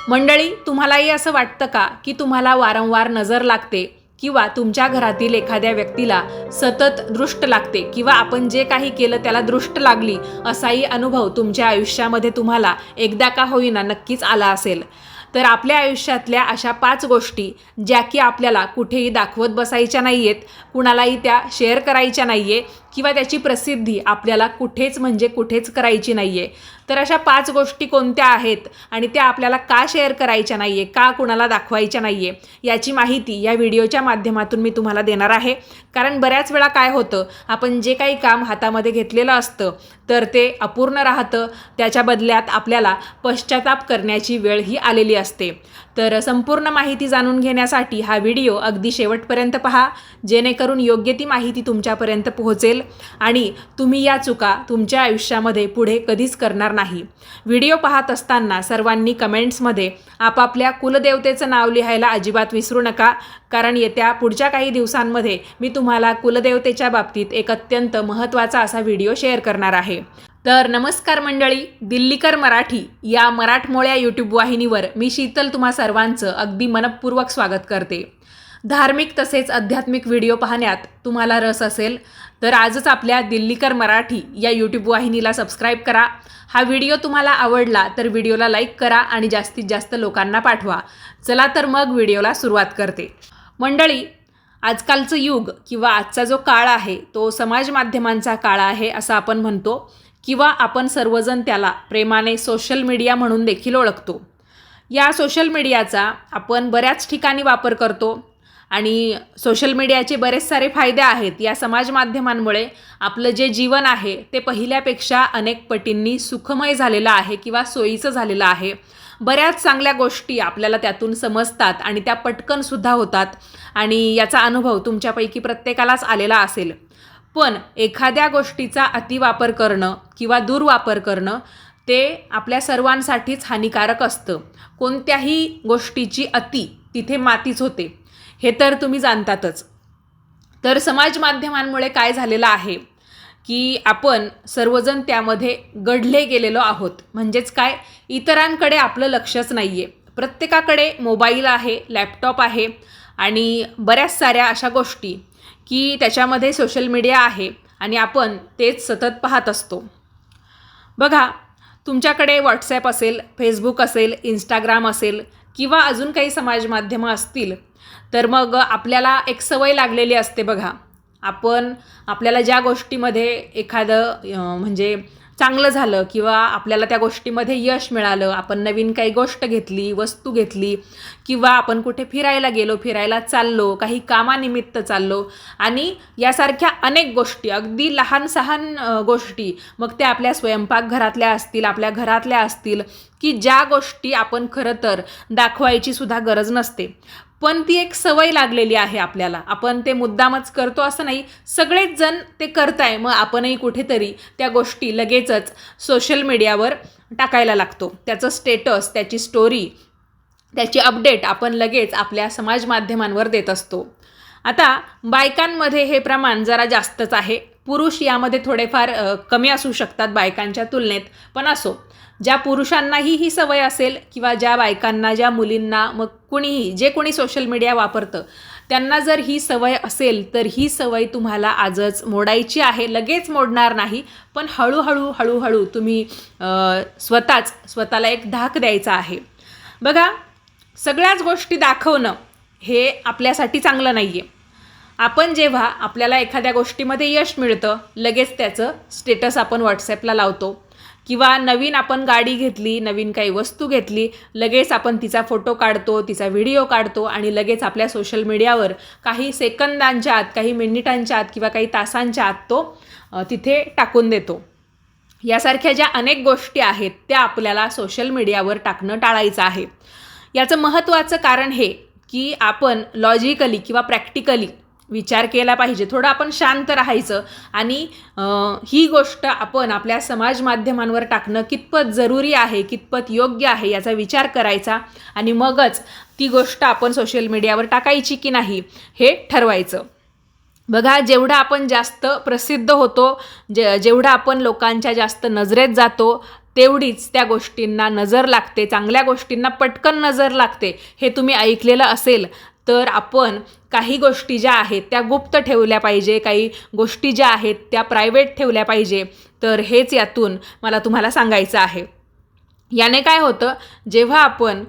मंडळी, तुम्हालाही असं वाटतं का की तुम्हाला वारंवार नजर लागते किंवा तुमच्या घरातील एखाद्या व्यक्तीला सतत दृष्ट लागते किंवा आपण जे काही केलं त्याला दृष्ट लागली असाही अनुभव तुमच्या आयुष्यामध्ये तुम्हाला एकदा का होईना नक्कीच आला असेल? तर आपल्या आयुष्यातल्या अशा 5 गोष्टी ज्या की आपल्याला कुठेही दाखवत बसायच्या नाही आहेत, कुणालाही त्या शेअर करायच्या नाही आहे किंवा त्याची प्रसिद्धी आपल्याला कुठेच करायची नाही आहे. तर अशा 5 गोष्टी कोणत्या आहेत आणि त्या आपल्याला का शेअर करायच्या नाही आहे, का कुणाला दाखवायच्या नाही आहे, याची माहिती या व्हिडिओच्या माध्यमातून मी तुम्हाला देणार आहे. कारण बऱ्याच वेळा काय होतं, आपण जे काही काम हातामध्ये घेतलेलं असतं तर ते अपूर्ण राहतं. त्याच्या बदल्यात आपल्याला पश्चाताप करण्याची वेळ ही आलेली असते. तर संपूर्ण माहिती जाणून घेण्यासाठी हा व्हिडिओ अगदी शेवटपर्यंत पहा, जेणेकरून योग्य ती माहिती तुमच्यापर्यंत पोहोचेल आणि तुम्ही या चुका तुमच्या आयुष्यामध्ये पुढे कधीच करणार नाही. व्हिडिओ पाहत असताना सर्वांनी कमेंट्समध्ये आपापल्या कुलदेवतेचं नाव लिहायला अजिबात विसरू नका, कारण येत्या पुढच्या काही दिवसांमध्ये मी तुम्हाला कुलदेवतेच्या बाबतीत एक अत्यंत महत्त्वाचा असा व्हिडिओ शेअर करणार आहे. तर नमस्कार मंडळी, दिल्लीकर मराठी या मराठमोळ्या यूट्यूब वाहिनीवर मी शीतल तुम्हा सर्वांचं अगदी मनपूर्वक स्वागत करते. धार्मिक तसेच आध्यात्मिक व्हिडिओ पाहण्यात तुम्हाला रस असेल तर आजच आपल्या दिल्लीकर मराठी या यूट्यूब वाहिनीला सबस्क्राईब करा. हा व्हिडिओ तुम्हाला आवडला तर व्हिडिओला लाईक करा आणि जास्तीत जास्त लोकांना पाठवा. चला तर मग व्हिडिओला सुरुवात करते. मंडळी, आजकालचं युग किंवा आजचा जो काळ आहे तो समाज माध्यमांचा काळ आहे असं आपण म्हणतो किंवा आपण सर्वजण त्याला प्रेमाने सोशल मीडिया म्हणून देखील ओळखतो. या सोशल मीडियाचा आपण बऱ्याच ठिकाणी वापर करतो आणि सोशल मीडियाचे बरेच सारे फायदे आहेत. या समाज माध्यमांमुळे आपलं जे जीवन आहे ते पहिल्यापेक्षा अनेक पटींनी सुखमय झालेलं आहे किंवा सोयीचं झालेलं आहे. बऱ्याच चांगल्या गोष्टी आपल्याला त्यातून समजतात आणि त्या पटकनसुद्धा होतात आणि याचा अनुभव तुमच्यापैकी प्रत्येकालाच आलेला असेल. पण एखाद्या गोष्टीचा अतिवापर करणं किंवा दुर्वापर करणं ते आपल्या सर्वांसाठीच हानिकारक असतं. कोणत्याही गोष्टीची अति तिथे मातीच होते, हे तर तुम्ही जाणतातच. तर समाज माध्यमांमुळे काय झालेलं आहे की आपण सर्वजण त्यामध्ये गढले गेलेलो आहोत. म्हणजेच काय, इतरांकडे आपलं लक्षच नाही आहे. प्रत्येकाकडे मोबाईल आहे, लॅपटॉप आहे आणि बऱ्याच साऱ्या अशा गोष्टी की त्याच्यामध्ये सोशल मीडिया आहे आणि आपण तेच सतत पाहत असतो. बघा, तुमच्याकडे व्हॉट्सॲप असेल, फेसबुक असेल, इंस्टाग्राम असेल किंवा अजून काही समाज माध्यमं असतील तर मग आपल्याला एक सवय लागलेली असते. बघा, आपल्याला ज्या गोष्टीमध्ये एखादं म्हणजे चांगलं झालं किंवा आपल्याला त्या गोष्टीमध्ये यश मिळालं, आपण नवीन काही गोष्ट घेतली, वस्तू घेतली किंवा आपण कुठे फिरायला गेलो, फिरायला चाललो, काही कामानिमित्त चाललो आणि यासारख्या अनेक गोष्टी, अगदी लहान सहान गोष्टी, मग त्या आपल्या स्वयंपाकघरातल्या असतील, आपल्या घरातल्या असतील, की ज्या गोष्टी आपण खरं तर दाखवायची सुद्धा गरज नसते, पण ती एक सवय लागलेली आहे आपल्याला. आपण ते मुद्दामच करतो असं नाही, सगळेच जण ते करताय, मग आपणही कुठेतरी त्या गोष्टी लगेचच सोशल मीडियावर टाकायला लागतो. त्याचं स्टेटस, त्याची स्टोरी, त्याची अपडेट आपण लगेच आपल्या समाज माध्यमांवर देत असतो. आता बायकांमध्ये हे प्रमाण जरा जास्तच आहे. पुरुष यामध्ये थोडेफार कमी असू शकतात बायकांच्या तुलनेत, पण असो, ज्या पुरुषांनाही ही सवय असेल किंवा ज्या बायकांना, ज्या मुलींना, मग कुणीही, जे कोणी सोशल मीडिया वापरतं त्यांना जर ही सवय असेल तर ही सवय तुम्हाला आजच मोडायची आहे. लगेच मोडणार नाही, पण हळूहळू तुम्ही स्वतःला एक धाक द्यायचा आहे. बघा, सगळ्याच गोष्टी दाखवणं हे आपल्यासाठी चांगलं नाही आहे. आपण जेव्हा आपल्याला एखाद्या गोष्टीमध्ये यश मिळतं लगेच त्याचं स्टेटस आपण व्हॉट्सॲपला लावतो किंवा नवीन आपण गाडी घेतली, नवीन काही वस्तू घेतली, लगेच आपण तिचा फोटो काढतो, तिचा व्हिडिओ काढतो आणि लगेच आपल्या सोशल मीडियावर काही सेकंदांच्या आत, काही मिनिटांच्या आत किंवा काही तासांच्या आत तो तिथे टाकून देतो. यासारख्या ज्या अनेक गोष्टी आहेत त्या आपल्याला सोशल मीडियावर टाकणं टाळायचं आहे. याचं महत्त्वाचं कारण हे की आपण लॉजिकली किंवा प्रॅक्टिकली विचार केला पाहिजे. थोडं आपण शांत राहायचं आणि ही गोष्ट आपण आपल्या समाज माध्यमांवर टाकणं कितपत जरुरी आहे, कितपत योग्य आहे याचा विचार करायचा आणि मगच ती गोष्ट आपण सोशल मीडियावर टाकायची की नाही हे ठरवायचं. बघा, जेवढं आपण जास्त प्रसिद्ध होतो, जेवढं आपण लोकांच्या जास्त नजरेत जातो तेवढीच त्या गोष्टींना नजर लागते, चांगल्या गोष्टींना पटकन नजर लागते. हे तुम्ही ऐकलेलं असेल. तर आपण काही गोष्टी ज्या आहेत त्या गुप्त ठेवल्या पाहिजे, काही गोष्टी ज्या आहेत त्या प्रायव्हेट ठेवल्या पाहिजे. तर हेच यातून मला तुम्हाला सांगायचं आहे. याने काय होतं, जेव्हा आपण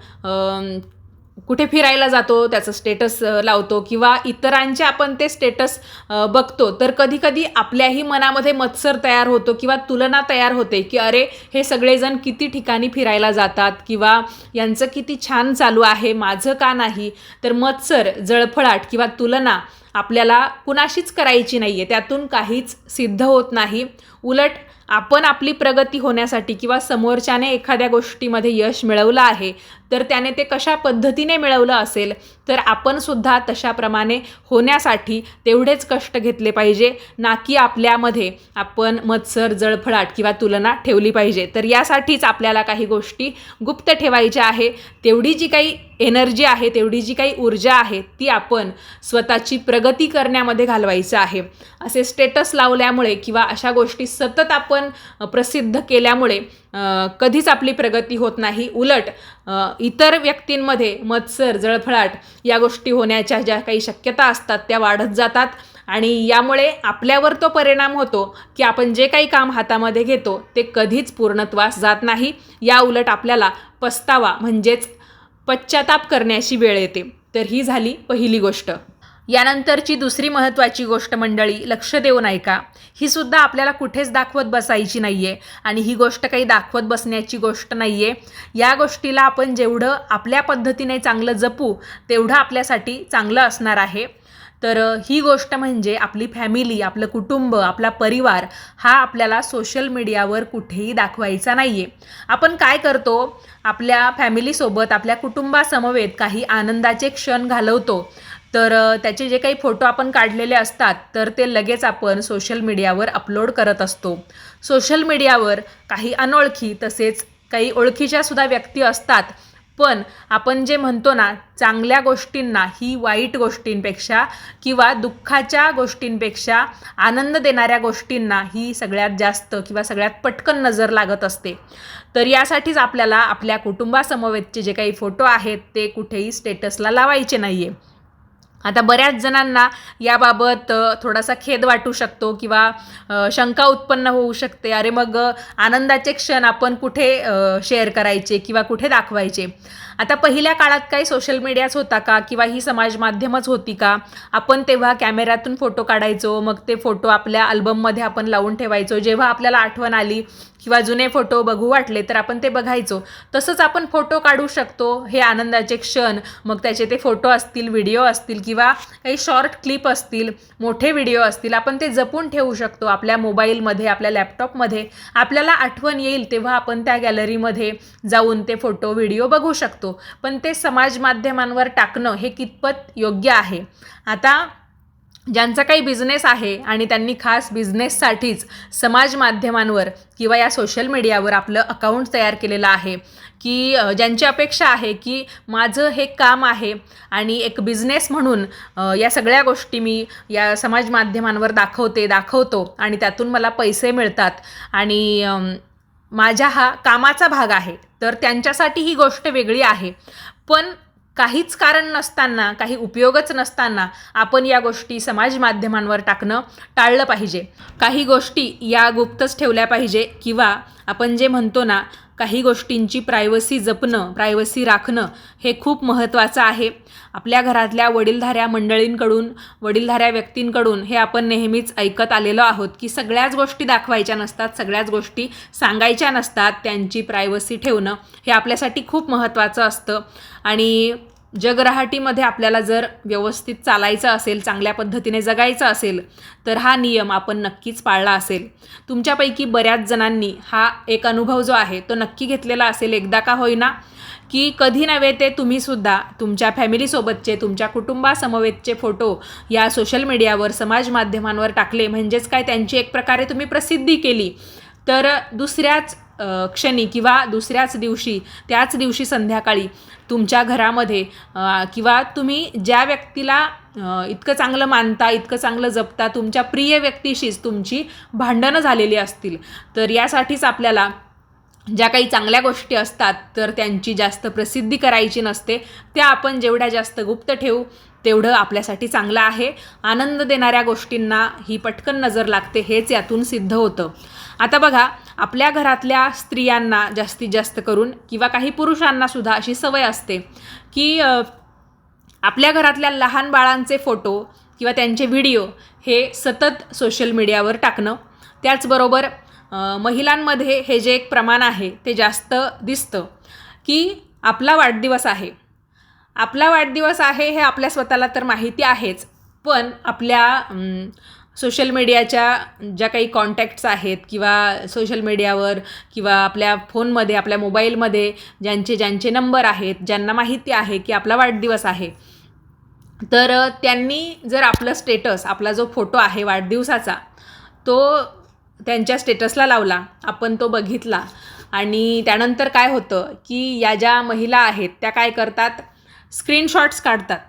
कुठे फिरायला जातो त्याचं स्टेटस लावतो किंवा इतरांचे आपण ते स्टेटस बघतो, तर कधीकधी आपल्याही मनामध्ये मत्सर तयार होतो किंवा तुलना तयार होते की अरे, हे सगळेजण किती ठिकाणी फिरायला जातात किंवा यांचं किती छान चालू आहे, माझं का नाही. तर मत्सर, जळफळाट किंवा तुलना आपल्याला कुणाशीच करायची नाही आहे. त्यातून काहीच सिद्ध होत नाही. उलट आपण आपली प्रगती होण्यासाठी किंवा समोरच्याने एखाद्या गोष्टीमध्ये यश मिळवलं आहे, तर त्याने ते कशा पद्धतीने मिळवलं असेल, तर आपणसुद्धा तशाप्रमाणे होण्यासाठी तेवढेच कष्ट घेतले पाहिजे, ना की आपल्यामध्ये आपण मत्सर, जळफळाट किंवा तुलना ठेवली पाहिजे. तर यासाठीच आपल्याला काही गोष्टी गुप्त ठेवायच्या आहे. तेवढी जी काही एनर्जी आहे, तेवढी जी काही ऊर्जा आहे, ती आपण स्वतःची प्रगती करण्यामध्ये घालवायचं आहे. असे स्टेटस लावल्यामुळे किंवा अशा गोष्टी सतत आपण प्रसिद्ध केल्यामुळे कधीच आपली प्रगती होत नाही. उलट इतर व्यक्तींमध्ये मत्सर, जळफळाट या गोष्टी होण्याच्या ज्या काही शक्यता असतात त्या वाढत जातात आणि यामुळे आपल्यावर तो परिणाम होतो की आपण जे काही काम हातामध्ये घेतो ते कधीच पूर्णत्वास जात नाही. या उलट आपल्याला पस्तावा म्हणजेच पश्चाताप करण्याची वेळ येते. तर ही झाली पहिली गोष्ट. यानंतरची दुसरी महत्त्वाची गोष्ट मंडळी, लक्ष देऊन ऐका. ही सुद्धा आपल्याला कुठेच दाखवत बसायची नाही आहे आणि ही गोष्ट काही दाखवत बसण्याची गोष्ट नाही आहे. या गोष्टीला आपण जेवढं आपल्या पद्धतीने चांगलं जपू तेवढं आपल्यासाठी चांगलं असणार आहे. तर ही गोष्ट म्हणजे आपली फॅमिली, आपलं कुटुंब, आपला परिवार हा आपल्याला सोशल मीडियावर कुठेही दाखवायचा नाही आहे. आपण काय करतो, आपल्या फॅमिलीसोबत, आपल्या कुटुंबासमवेत काही आनंदाचे क्षण घालवतो, तर त्याचे जे काही फोटो आपण काढलेले असतात तर ते लगेच आपण सोशल मीडियावर अपलोड करत असतो. सोशल मीडियावर काही अनोळखी तसेच काही ओळखीच्यासुद्धा व्यक्ती असतात, पण आपण जे म्हणतो ना, चांगल्या गोष्टींना ही वाईट गोष्टींपेक्षा किंवा दुःखाच्या गोष्टींपेक्षा आनंद देणाऱ्या गोष्टींना ही सगळ्यात जास्त किंवा सगळ्यात पटकन नजर लागत असते. तर यासाठीच आपल्याला आपल्या कुटुंबासमवेतचे जे काही फोटो आहेत ते कुठेही स्टेटसला लावायचे नाही आहे. आता बऱ्याच जणांना याबाबत थोडासा खेद वाटू शकतो किंवा शंका उत्पन्न होऊ शकते, अरे मग आनंदाचे क्षण आपण कुठे शेअर करायचे किंवा कुठे दाखवायचे. आता पहिल्या काळात काही सोशल मीडियाच होता का किंवा ही समाज माध्यमच होती का? आपण तेव्हा कॅमेऱ्यातून फोटो काढायचो, मग ते फोटो आपल्या अल्बममध्ये आपण लावून ठेवायचो. जेव्हा आपल्याला आठवण आली किंवा जुने फोटो बघू वाटले तर आपण ते बघायचो. तसंच आपण फोटो काढू शकतो, हे आनंदाचे क्षण. मग त्याचे ते फोटो असतील, व्हिडिओ असतील किंवा काही शॉर्ट क्लिप असतील, मोठे व्हिडिओ असतील, आपण ते जपून ठेवू शकतो आपल्या मोबाईलमध्ये, आपल्या लॅपटॉपमध्ये. आपल्याला आठवण येईल तेव्हा आपण त्या गॅलरीमध्ये जाऊन ते फोटो, व्हिडिओ बघू शकतो. पण ते समाज माध्यमांवर टाकणं हे कितपत योग्य आहे? आता ज्यांचा काही बिझनेस आहे आणि त्यांनी खास बिझनेससाठीच समाज माध्यमांवर किंवा या सोशल मीडियावर आपलं अकाउंट तयार केलेलं आहे, की ज्यांची अपेक्षा आहे की माझं हे काम आहे आणि एक बिझनेस म्हणून या सगळ्या गोष्टी मी या समाज माध्यमांवर दाखवतो आणि त्यातून मला पैसे मिळतात आणि माझ्या हा कामाचा भाग आहे, तर त्यांच्यासाठी ही गोष्ट वेगळी आहे. पण काहीच कारण नसताना, काही उपयोगच नसताना आपण या गोष्टी समाज माध्यमांवर टाकणं टाळलं पाहिजे. काही गोष्टी या गुप्तच ठेवल्या पाहिजे किंवा आपण जे म्हणतो ना, काही गोष्टींची प्रायव्हसी जपणं, प्रायव्हसी राखणं हे खूप महत्त्वाचं आहे. आपल्या घरातल्या वडीलधाऱ्या मंडळींकडून, वडीलधाऱ्या व्यक्तींकडून हे आपण नेहमीच ऐकत आलेलो आहोत की सगळ्याच गोष्टी दाखवायच्या नसतात, सगळ्याच गोष्टी सांगायच्या नसतात. त्यांची प्रायव्हसी ठेवणं हे आपल्यासाठी खूप महत्त्वाचं असतं आणि जगराहाटीमध्ये आपल्याला जर व्यवस्थित चालायचं असेल, चांगल्या पद्धतीने जगायचं असेल, तर हा नियम आपण नक्कीच पाळला असेल. तुमच्यापैकी बऱ्याच जणांनी हा एक अनुभव जो आहे तो नक्की घेतलेला असेल, एकदा का होईना, की कधी नव्हे ते तुम्हीसुद्धा तुमच्या फॅमिलीसोबतचे, तुमच्या कुटुंबासमवेतचे फोटो या सोशल मीडियावर, समाज माध्यमांवर टाकले, म्हणजेच काय, त्यांची एक प्रकारे तुम्ही प्रसिद्धी केली. तर दुसऱ्याच क्षणी किंवा दुसऱ्याच दिवशी, त्याच दिवशी संध्याकाळी तुमच्या घरामध्ये किंवा तुम्ही ज्या व्यक्तीला इतकं चांगलं मानता, इतकं चांगलं जपता, तुमच्या प्रिय व्यक्तीशीच तुमची भांडणं झालेली असतील. तर यासाठीच आपल्याला ज्या काही चांगल्या गोष्टी असतात तर त्यांची जास्त प्रसिद्धी करायची नसते, त्या आपण जेवढ्या जास्त गुप्त ठेवू तेवढं आपल्यासाठी चांगलं आहे. आनंद देणाऱ्या गोष्टींना ही पटकन नजर लागते, हेच यातून सिद्ध होतं. आता बघा, आपल्या घरातल्या स्त्रियांना जास्तीत जास्त करून किंवा काही पुरुषांनासुद्धा अशी सवय असते की आपल्या घरातल्या लहान बाळांचे फोटो किंवा त्यांचे व्हिडिओ हे सतत सोशल मीडियावर टाकणं. त्याचबरोबर महिलांमध्ये हे जे एक प्रमाण आहे ते जास्त दिसतं की आपला वाढदिवस आहे हे आपल्या स्वतःला तर माहिती आहेच, पण आपल्या सोशल मीडियाच्या ज्या काही कॉन्टॅक्ट्स आहेत किंवा सोशल मीडियावर किंवा आपल्या फोनमध्ये, आपल्या मोबाईलमध्ये ज्यांचे नंबर आहेत, ज्यांना माहिती आहे की आपला वाढदिवस आहे, तर त्यांनी जर आपलं स्टेटस, आपला जो फोटो आहे वाढदिवसाचा, तो त्यांच्या स्टेटसला लावला, आपण तो बघितला आणि त्यानंतर काय होतं की या ज्या महिला आहेत त्या काय करतात, स्क्रीनशॉट्स काढतात.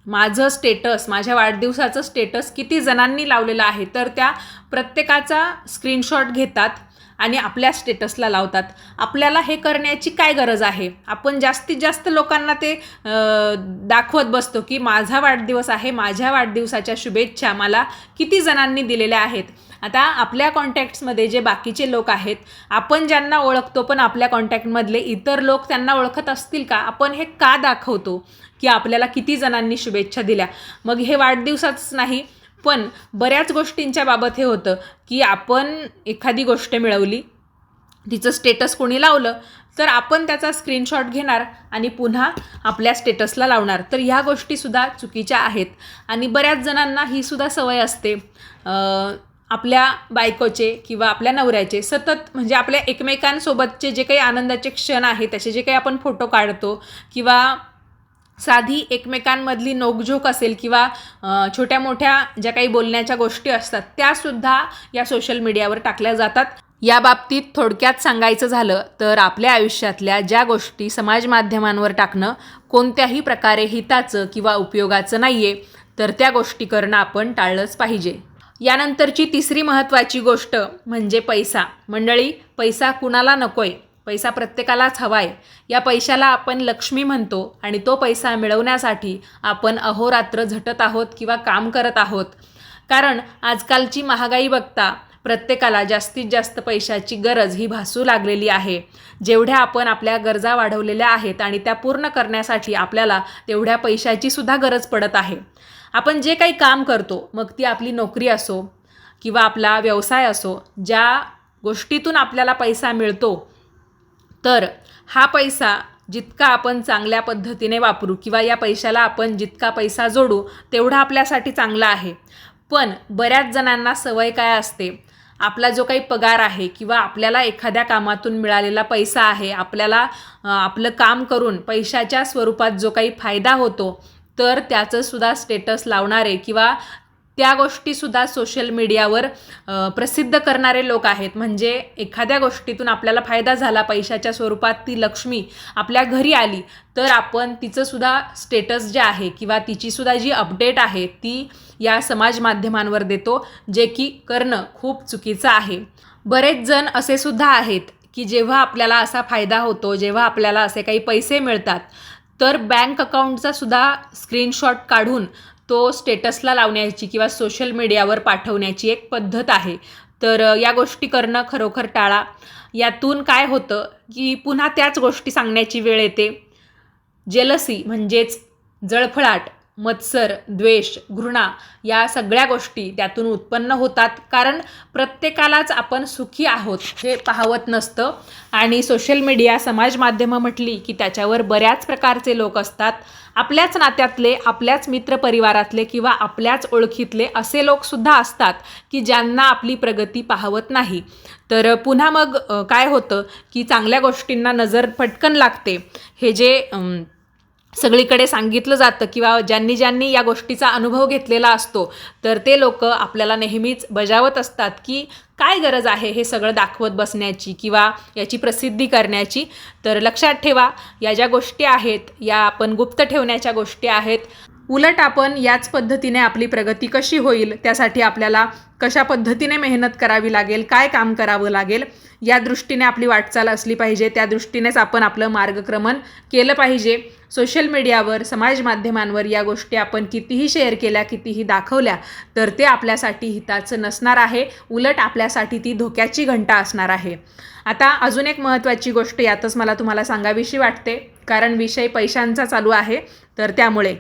माझं स्टेटस, माझ्या वाढदिवसाचं स्टेटस किती जणांनी लावलेलं आहे, तर त्या प्रत्येकाचा स्क्रीनशॉट घेतात आणि आपल्या स्टेटसला लावतात. आपल्याला हे करण्याची काय गरज आहे? आपण जास्तीत जास्त लोकांना ते दाखवत बसतो की माझा वाढदिवस आहे, माझ्या वाढदिवसाच्या शुभेच्छा मला किती जणांनी दिलेल्या आहेत. आता आपल्या कॉन्टॅक्ट्समध्ये जे बाकीचे लोक आहेत, आपण ज्यांना ओळखतो पण आपल्या कॉन्टॅक्टमधले इतर लोक त्यांना ओळखत असतील का? आपण हे का दाखवतो की आपल्याला किती जणांनी शुभेच्छा दिल्या? मग हे वाढदिवसाच नाही, पण बऱ्याच गोष्टींच्या बाबत हे होतं की आपण एखादी गोष्ट मिळवली, तिचं स्टेटस कोणी लावलं तर आपण त्याचा स्क्रीनशॉट घेणार आणि पुन्हा आपल्या स्टेटसला लावणार. तर ह्या गोष्टीसुद्धा चुकीच्या आहेत आणि बऱ्याच जणांना ही सुद्धा सवय असते आपल्या बायकोचे किंवा आपल्या नवऱ्याचे सतत, म्हणजे आपल्या एकमेकांसोबतचे जे काही आनंदाचे क्षण आहेत त्याचे जे काही आपण फोटो काढतो किंवा साधी एकमेकांमधली नोकझोक असेल किंवा छोट्या मोठ्या ज्या काही बोलण्याच्या गोष्टी असतात त्यासुद्धा या सोशल मीडियावर टाकल्या जातात. या बाबतीत थोडक्यात सांगायचं झालं तर आपल्या आयुष्यातल्या ज्या गोष्टी समाज माध्यमांवर टाकणं कोणत्याही प्रकारे हिताचं किंवा उपयोगाचं नाही आहे, तर त्या गोष्टी करणं आपण टाळलंच पाहिजे. यानंतरची तिसरी महत्त्वाची गोष्ट म्हणजे पैसा. मंडळी, पैसा कुणाला नको आहे? पैसा प्रत्येकालाच हवा आहे. या पैशाला आपण लक्ष्मी म्हणतो आणि तो पैसा मिळवण्यासाठी आपण अहोरात्र झटत आहोत किंवा काम करत आहोत. कारण आजकालची महागाई बघता प्रत्येकाला जास्तीत जास्त पैशाची गरज ही भासू लागलेली आहे. जेवढ्या आपण आपल्या गरजा वाढवलेल्या आहेत आणि त्या पूर्ण करण्यासाठी आपल्याला तेवढ्या पैशाची सुद्धा गरज पडत आहे. आपण जे काही काम करतो, मग ती आपली नोकरी असो किंवा आपला व्यवसाय असो, ज्या गोष्टीतून आपल्याला पैसा मिळतो, तर हा पैसा जितका आपण चांगल्या पद्धतीने वापरू किंवा या पैशाला आपण जितका पैसा जोडू तेवढा आपल्यासाठी चांगला आहे. पण बऱ्याच जणांना सवय काय असते, आपला जो काही पगार आहे किंवा आपल्याला एखाद्या कामातून मिळालेला पैसा आहे, आपल्याला आपलं काम करून पैशाच्या स्वरूपात जो काही फायदा होतो, तर त्याचंसुद्धा स्टेटस लावणारे किंवा त्या गोष्टीसुद्धा सोशल मीडियावर प्रसिद्ध करणारे लोक आहेत. म्हणजे एखाद्या गोष्टीतून आपल्याला फायदा झाला, पैशाच्या स्वरूपात ती लक्ष्मी आपल्या घरी आली, तर आपण तिचंसुद्धा स्टेटस जे आहे किंवा तिचीसुद्धा जी अपडेट आहे ती या समाज माध्यमांवर देतो, जे की करणं खूप चुकीचं आहे. बरेच जण असे सुद्धा आहेत की जेव्हा आपल्याला असा फायदा होतो, जेव्हा आपल्याला असे काही पैसे मिळतात, तर बँक अकाउंटचा सुद्धा स्क्रीनशॉट काढून तो स्टेटसला लावण्याची किंवा सोशल मीडियावर पाठवण्याची एक पद्धत आहे. तर या गोष्टी करणं खरोखर टाळा. यातून काय होतं की पुन्हा त्याच गोष्टी सांगण्याची वेळ येते. जेलसी म्हणजेच जळफळाट, मत्सर, द्वेष, घृणा या सगळ्या गोष्टी त्यातून उत्पन्न होतात. कारण प्रत्येकालाच आपण सुखी आहोत हे पाहवत नसतं आणि सोशल मीडिया, समाज माध्यमं म्हटली की त्याच्यावर बऱ्याच प्रकारचे लोक असतात. आपल्याच नात्यातले, आपल्याच मित्रपरिवारातले किंवा आपल्याच ओळखीतले असे लोकसुद्धा असतात की ज्यांना आपली प्रगती पाहवत नाही. तर पुन्हा मग काय होतं की चांगल्या गोष्टींना नजर पटकन लागते. हे जे सगळीकडे सांगितलं जातं किंवा ज्यांनी या गोष्टीचा अनुभव घेतलेला असतो, तर ते लोक आपल्याला नेहमीच बजावत असतात की काय गरज आहे हे सगळं दाखवत बसण्याची किंवा याची प्रसिद्धी करण्याची. तर लक्षात ठेवा, या ज्या गोष्टी आहेत या आपण गुप्त ठेवण्याच्या गोष्टी आहेत. उलट आपण याच पद्धतीने आपली प्रगती कशी होईल, त्यासाठी आपल्याला कशा पद्धतीने मेहनत करावी लागेल, काय काम करावं लागेल, या दृष्टीने आपली वाटचाल असली पाहिजे. त्या दृष्टीनेच आपण आपलं मार्गक्रमण केलं पाहिजे. सोशल मीडियावर, समाज माध्यमांवर या गोष्टी आपण कितीही शेअर केल्या, कितीही दाखवल्या, तर ते आपल्यासाठी हिताचं नसणार आहे. उलट आपल्यासाठी ती धोक्याची घंटा असणार आहे. आता अजून एक महत्त्वाची गोष्ट यातच मला तुम्हाला सांगावीशी वाटते, कारण विषय पैशांचा चालू आहे. तर त्यामुळे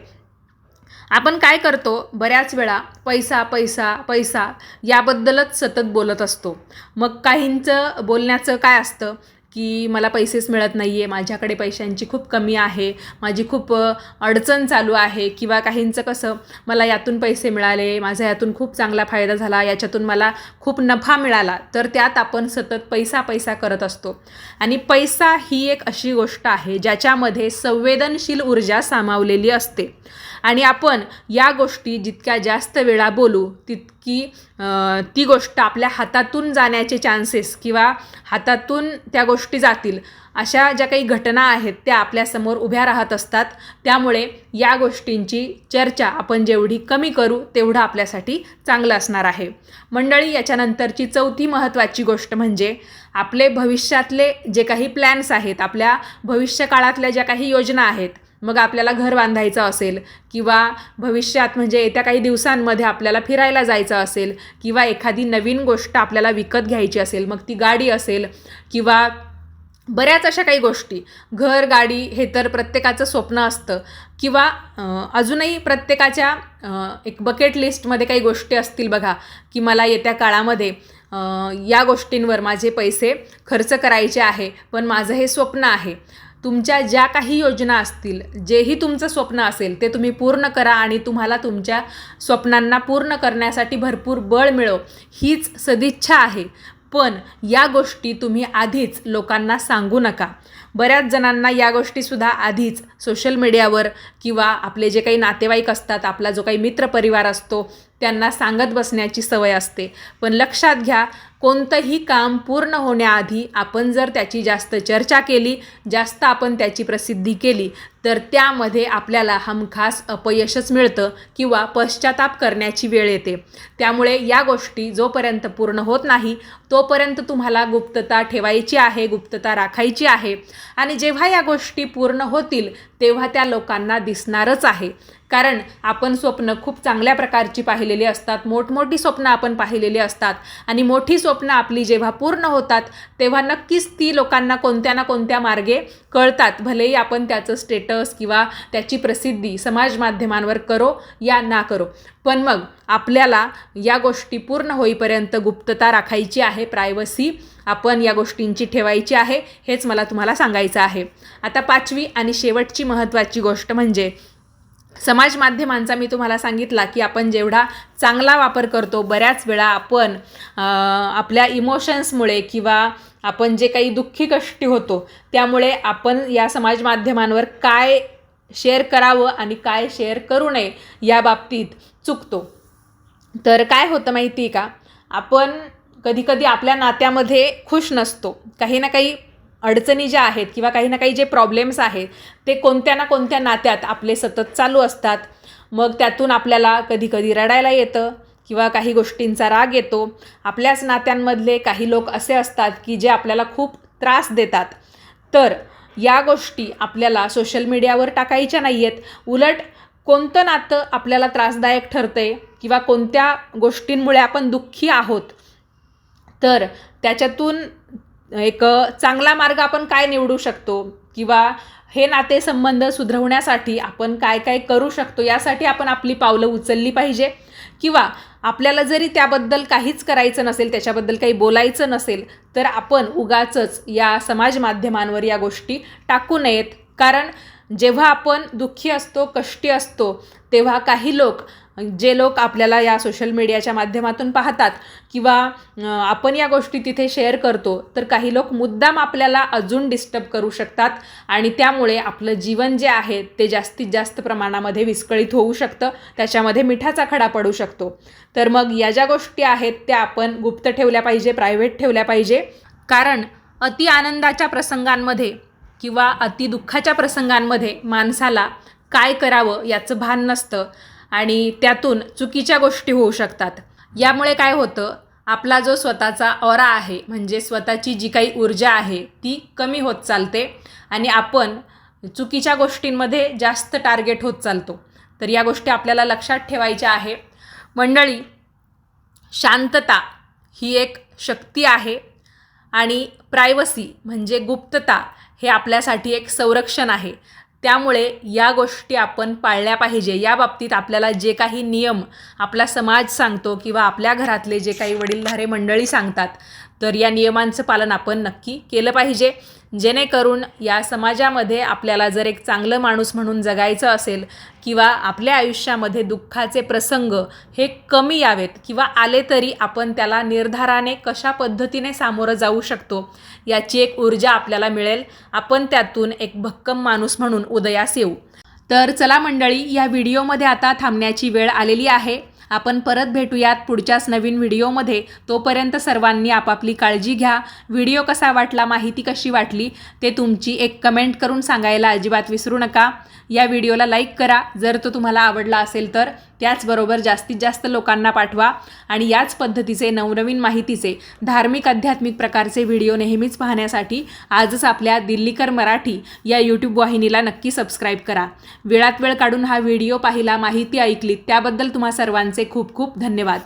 आपण काय करतो, बऱ्याच वेळा पैसा पैसा पैसा याबद्दलच सतत बोलत असतो. मग काहींचं बोलण्याचं काय असतं की मला पैसेच मिळत नाही आहे, माझ्याकडे पैशांची खूप कमी आहे, माझी खूप अडचण चालू आहे. किंवा काहींचं कसं, मला यातून पैसे मिळाले, माझा यातून खूप चांगला फायदा झाला, याच्यातून मला खूप नफा मिळाला. तर त्यात आपण सतत पैसा पैसा करत असतो. आणि पैसा ही एक अशी गोष्ट आहे ज्याच्यामध्ये संवेदनशील ऊर्जा सामावलेली असते. आणि आपण या गोष्टी जितक्या जास्त वेळा बोलू तितकी ती गोष्ट आपल्या हातातून जाण्याचे चान्सेस किंवा हातातून त्या गोष्टी जातील अशा ज्या काही घटना आहेत त्या आपल्यासमोर उभ्या राहत असतात. त्यामुळे या गोष्टींची चर्चा आपण जेवढी कमी करू तेवढं आपल्यासाठी चांगलं असणार आहे. मंडळी, याच्यानंतरची चौथी महत्त्वाची गोष्ट म्हणजे आपले भविष्यातले जे काही प्लॅन्स आहेत, आपल्या भविष्यकाळातल्या ज्या काही योजना आहेत, मग आपल्याला घर बांधायचं असेल किंवा भविष्यात म्हणजे येत्या काही दिवसांमध्ये आपल्याला फिरायला जायचं असेल किंवा एखादी नवीन गोष्ट आपल्याला विकत घ्यायची असेल, मग ती गाडी असेल किंवा बऱ्याच अशा काही गोष्टी, घर गाडी हे तर प्रत्येकाचं स्वप्न असतं. किंवा अजूनही प्रत्येकाच्या एक बकेट लिस्टमध्ये काही गोष्टी असतील बघा, की मला येत्या काळामध्ये या गोष्टींवर माझे पैसे खर्च करायचे आहे, पण माझं हे स्वप्न आहे. तुमच्या ज्या काही योजना असतील, जेही तुमचं स्वप्न असेल ते तुम्ही पूर्ण करा आणि तुम्हाला तुमच्या स्वप्नांना पूर्ण करण्यासाठी भरपूर बळ मिळो, हीच सदिच्छा आहे. पण या गोष्टी तुम्ही आधीच लोकांना सांगू नका. बऱ्याच जणांना या गोष्टीसुद्धा आधीच सोशल मीडियावर किंवा आपले जे काही नातेवाईक असतात, आपला जो काही मित्रपरिवार असतो, त्यांना सांगत बसण्याची सवय असते. पण लक्षात घ्या, कोणतंही काम पूर्ण होण्याआधी आपण जर त्याची जास्त चर्चा केली, जास्त आपण त्याची प्रसिद्धी केली, तर त्यामध्ये आपल्याला हमखास अपयशच मिळतं किंवा पश्चाताप करण्याची वेळ येते. त्यामुळे या गोष्टी जोपर्यंत पूर्ण होत नाही तोपर्यंत तुम्हाला गुप्तता ठेवायची आहे, गुप्तता राखायची आहे. आणि जेव्हा या गोष्टी पूर्ण होतील तेव्हा त्या लोकांना दिसणारच आहे. कारण आपण स्वप्न खूप चांगल्या प्रकारची पाहिलेली असतात, मोठमोठी स्वप्न आपण पाहिलेली असतात. आणि मोठी स्वप्न आपली जेव्हा पूर्ण होतात तेव्हा नक्कीच ती लोकांना कोणत्या ना कोणत्या मार्गे कळतात. भलेही आपण त्याचं स्टेटस किंवा त्याची प्रसिद्धी समाज माध्यमांवर करो या ना करो, पण मग आपल्याला या गोष्टी पूर्ण होईपर्यंत गुप्तता राखायची आहे, प्रायव्हसी आपण या गोष्टींची ठेवायची आहे. हेच मला तुम्हाला सांगायचं आहे. आता पाचवी आणि शेवटची महत्त्वाची गोष्ट म्हणजे समाज माध्यमांचा मी तुम्हाला सांगितला की आपण जेवढा चांगला वापर करतो, बऱ्याच वेळा आपण आपल्या इमोशन्समुळे किंवा आपण जे काही दुःखी कष्टी होतो त्यामुळे आपण या समाज माध्यमांवर काय शेअर करावं आणि काय शेअर करू नये या बाबतीत चुकतो. तर काय होतं माहिती आहे का, आपण कधीकधी आपल्या नात्यामध्ये खुश नसतो. काही ना काही अडचणी ज्या आहेत किंवा काही ना काही जे प्रॉब्लेम्स आहेत ते कोणत्या ना कोणत्या नात्यात आपले सतत चालू असतात. मग त्यातून आपल्याला कधीकधी रडायला येतं किंवा काही गोष्टींचा राग येतो. आपल्याच नात्यांमधले काही लोक असे असतात की जे आपल्याला खूप त्रास देतात. तर या गोष्टी आपल्याला सोशल मीडियावर टाकायच्या नाही आहेत. उलट कोणतं नातं आपल्याला त्रासदायक ठरतंय किंवा कोणत्या गोष्टींमुळे आपण दुःखी आहोत, तर त्याच्यातून एक चांगला मार्ग आपण काय निवडू शकतो किंवा हे नातेसंबंध सुधारवण्यासाठी आपण काय काय करू शकतो, यासाठी आपण आपली पावलं उचलली पाहिजे. किंवा आपल्याला जरी त्याबद्दल काहीच करायचं नसेल, त्याच्याबद्दल काही बोलायचं नसेल, तर आपण उगाचच या समाज माध्यमांवर या गोष्टी टाकू नयेत. कारण जेव्हा आपण दुःखी असतो, कष्टी असतो, तेव्हा काही लोक, जे लोक आपल्याला या सोशल मीडियाच्या माध्यमातून पाहतात किंवा आपण या गोष्टी तिथे शेअर करतो, तर काही लोक मुद्दाम आपल्याला अजून डिस्टर्ब करू शकतात आणि त्यामुळे आपलं जीवन जे आहे ते जास्तीत जास्त प्रमाणामध्ये विस्कळीत होऊ शकतं, त्याच्यामध्ये मिठाचा खडा पडू शकतो. तर मग या ज्या गोष्टी आहेत त्या आपण गुप्त ठेवल्या पाहिजे, प्रायव्हेट ठेवल्या पाहिजे. कारण अति आनंदाच्या प्रसंगांमध्ये किंवा अति दुःखाच्या प्रसंगांमध्ये माणसाला काय करावं याचं भान नसतं आणि त्यातून चुकीच्या गोष्टी होऊ शकतात. यामुळे काय होतं, आपला जो स्वतःचा ऑरा आहे म्हणजे स्वतःची जी काही ऊर्जा आहे ती कमी होत चालते आणि आपण चुकीच्या गोष्टींमध्ये जास्त टार्गेट होत चालतो. तर या गोष्टी आपल्याला लक्षात ठेवायच्या आहे. मंडळी, शांतता ही एक शक्ती आहे आणि प्रायव्हसी म्हणजे गुप्तता हे आपल्यासाठी एक संरक्षण आहे. त्यामुळे या गोष्टी आपण पाळल्या पाहिजे. या बाबतीत आपल्याला जे काही नियम आपला समाज सांगतो किंवा आपल्या घरातले जे काही वडीलधारे मंडळी सांगतात, तर या नियमांचं पालन आपण नक्की केलं पाहिजे, जेणेकरून या समाजामध्ये आपल्याला जर एक चांगलं माणूस म्हणून जगायचं असेल किंवा आपल्या आयुष्यामध्ये दुःखाचे प्रसंग हे कमी यावेत किंवा आले तरी आपण त्याला निर्धाराने कशा पद्धतीने सामोरं जाऊ शकतो याची एक ऊर्जा आपल्याला मिळेल. आपण त्यातून एक भक्कम माणूस म्हणून उदयास येऊ. तर चला मंडळी, या व्हिडिओमध्ये आता थांबण्याची वेळ आलेली आहे. आपण परत भेटूयात पुढच्याच नवीन व्हिडिओमध्ये. तोपर्यंत सर्वांनी आपापली काळजी घ्या. व्हिडिओ कसा वाटला, माहिती कशी वाटली ते तुमची एक कमेंट करून सांगायला अजिबात विसरू नका. या व्हिडिओला लाईक करा जर तो तुम्हाला आवडला असेल तर. त्याचबरोबर जास्तीत जास्त लोकांना पाठवा आणि याच पद्धतीचे नवनवीन माहितीचे धार्मिक आध्यात्मिक प्रकारचे व्हिडिओ नेहमीच पाहण्यासाठी आजच आपल्या दिल्लीकर मराठी या यूट्यूब वाहिनीला नक्की सबस्क्राईब करा. वेळात वेळ काढून हा व्हिडिओ पाहिला, माहिती ऐकलीत त्याबद्दल तुम्हा सर्वांचे खूप खूप धन्यवाद.